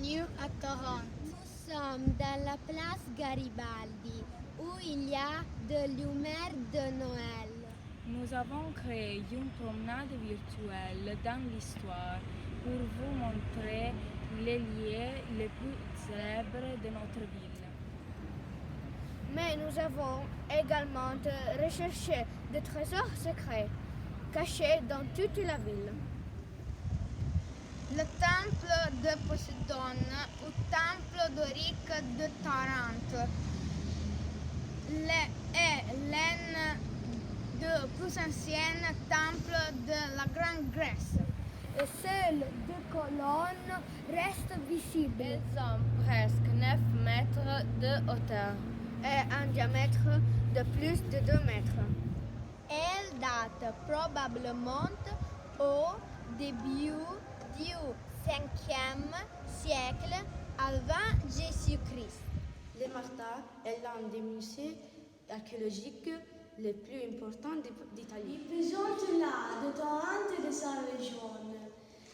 bienvenue à Toronto. Nous sommes dans la place Garibaldi, où il y a de l'humeur de Noël. Nous avons créé une promenade virtuelle dans l'histoire pour vous montrer les lieux les plus célèbres de notre ville. Mais nous avons également recherché des trésors secrets cachés dans toute la ville. Le temple de Poséidon ou temple dorique de Tarente est l'un des plus anciens temples de la Grande Grèce. Et seules deux colonnes restent visibles. Elles ont presque 9 mètres de hauteur et un diamètre de plus de 2 mètres. Elle date probablement au début du 5e siècle avant Jésus-Christ. Le Marta est l'un des musées archéologiques les plus importants d'Italie. Il présente l'art de Tarente et de sa région,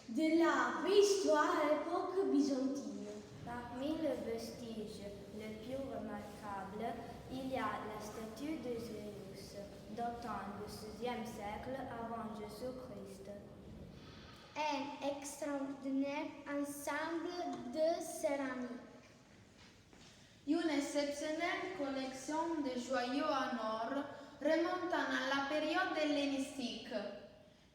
de la préhistoire à l'époque byzantine. Parmi les vestiges les plus remarquables, il y a la statue de Zeus, datant du 6e siècle avant Jésus-Christ. Un extraordinaire ensemble de céramique. Une exceptionnelle collection de joyaux en or remontant à la période hellénistique.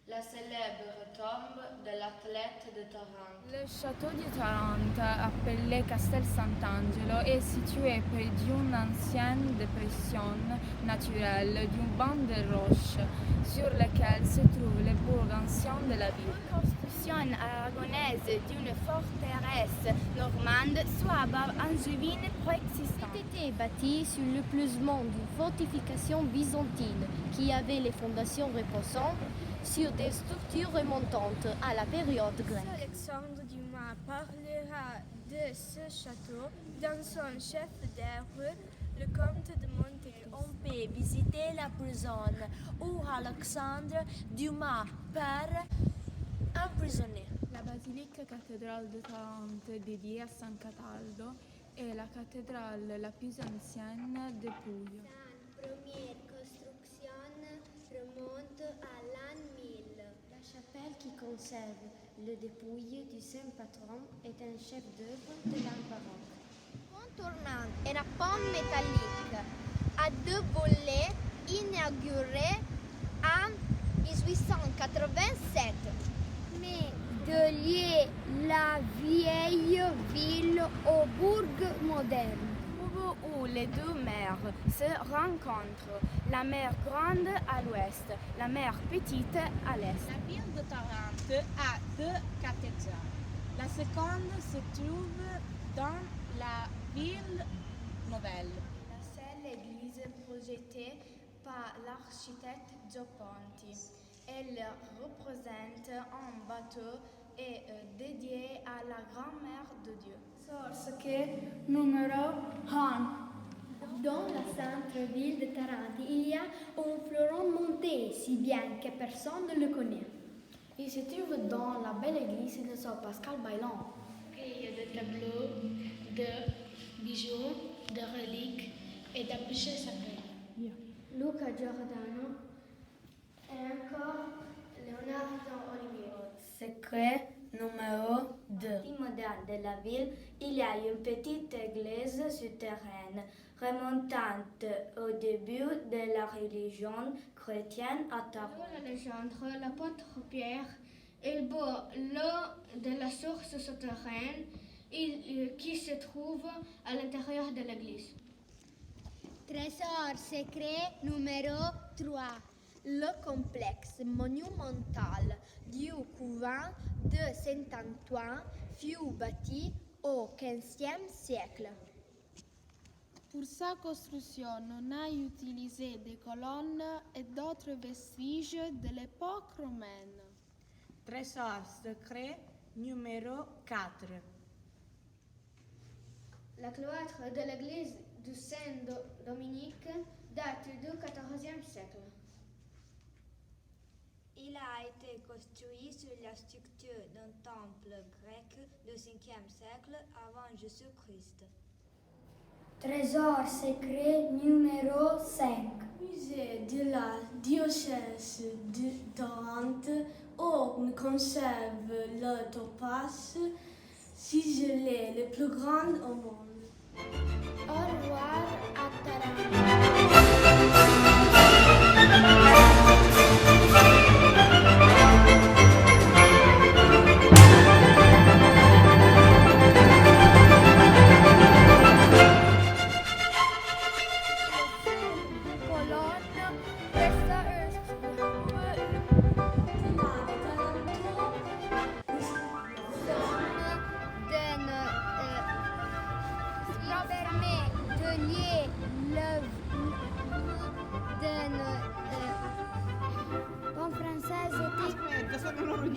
La célèbre tombe de l'athlète de Tarente. Le château de Tarente, appelé Castel Sant'Angelo, est situé près d'une ancienne dépression naturelle d'une bande de roches sur laquelle se trouve le bourg ancien de la ville. Construction aragonaise d'une forteresse normande soit angevine préexistante. Était bâti sur le plumement d'une fortification byzantine qui avait les fondations reposant sur des structures remontantes à la période grecque. Alexandre Dumas parlera de ce château dans son chef-d'œuvre, le comte de Monte. On peut visiter la prison où Alexandre Dumas perd emprisonné. La basilique cathédrale de Tarente, dédiée à San Cataldo, est la cathédrale la plus ancienne de Puglia. La première construction remonte à l'an 1000. La chapelle qui conserve le dépouille du saint patron est un chef-d'œuvre de l'art baroque. Pont tournant est un pont métallique à deux volets inauguré en 1887. Mais de lier la vieille ville au bourg moderne. Où les deux mers se rencontrent, la mer Grande à l'ouest, la mer Petite à l'est. La ville de Tarente a deux cathédrales. La seconde se trouve dans la ville nouvelle. La seule église projetée par l'architecte Gio Ponti. Elle représente un bateau et dédiée à la grand-mère de Dieu. Source que numéro 1. Dans le centre-ville de Tarente, il y a un fleuron monté, si bien que personne ne le connaît. Il se trouve dans la belle église de Saint Pascal Bailan. Il y a des tableaux, de bijoux, de reliques et d'objets sacrés. Luca Giordano et encore Leonardo Olivier. Secret numéro 2. Partie moderne de la ville, il y a une petite église souterraine remontant au début de la religion chrétienne à Tarente. Dans la légende, l'apôtre Pierre, il boit l'eau de la source souterraine qui se trouve à l'intérieur de l'église. Trésor secret numéro 3. Le complexe monumental du couvent de Saint-Antoine fut bâti au XVe siècle. Pour sa construction, on a utilisé des colonnes et d'autres vestiges de l'époque romaine. Trésor secret numéro 4. La cloître de l'église du Saint-Dominique date du XIVe siècle. Il a été construit sur la structure d'un temple grec du 5e siècle avant Jésus-Christ. Trésor secret numéro 5. Musée de la diocèse de Tarente, on conserve le topaz ciselé le plus grand au monde. Au revoir à Tarente.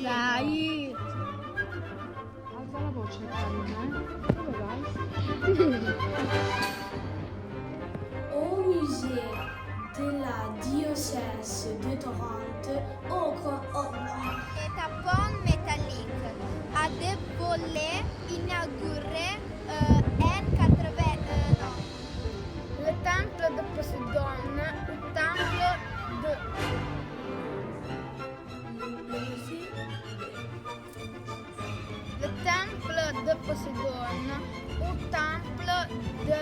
Dai! Alza la voce, Carmen. Dove vai? Au musée de la diocèse de Tarente, est un pont métallique à deux volets inauguré en 80. Le temple de Poséidon, le temple de... Le temple de Poséidon, au temple de...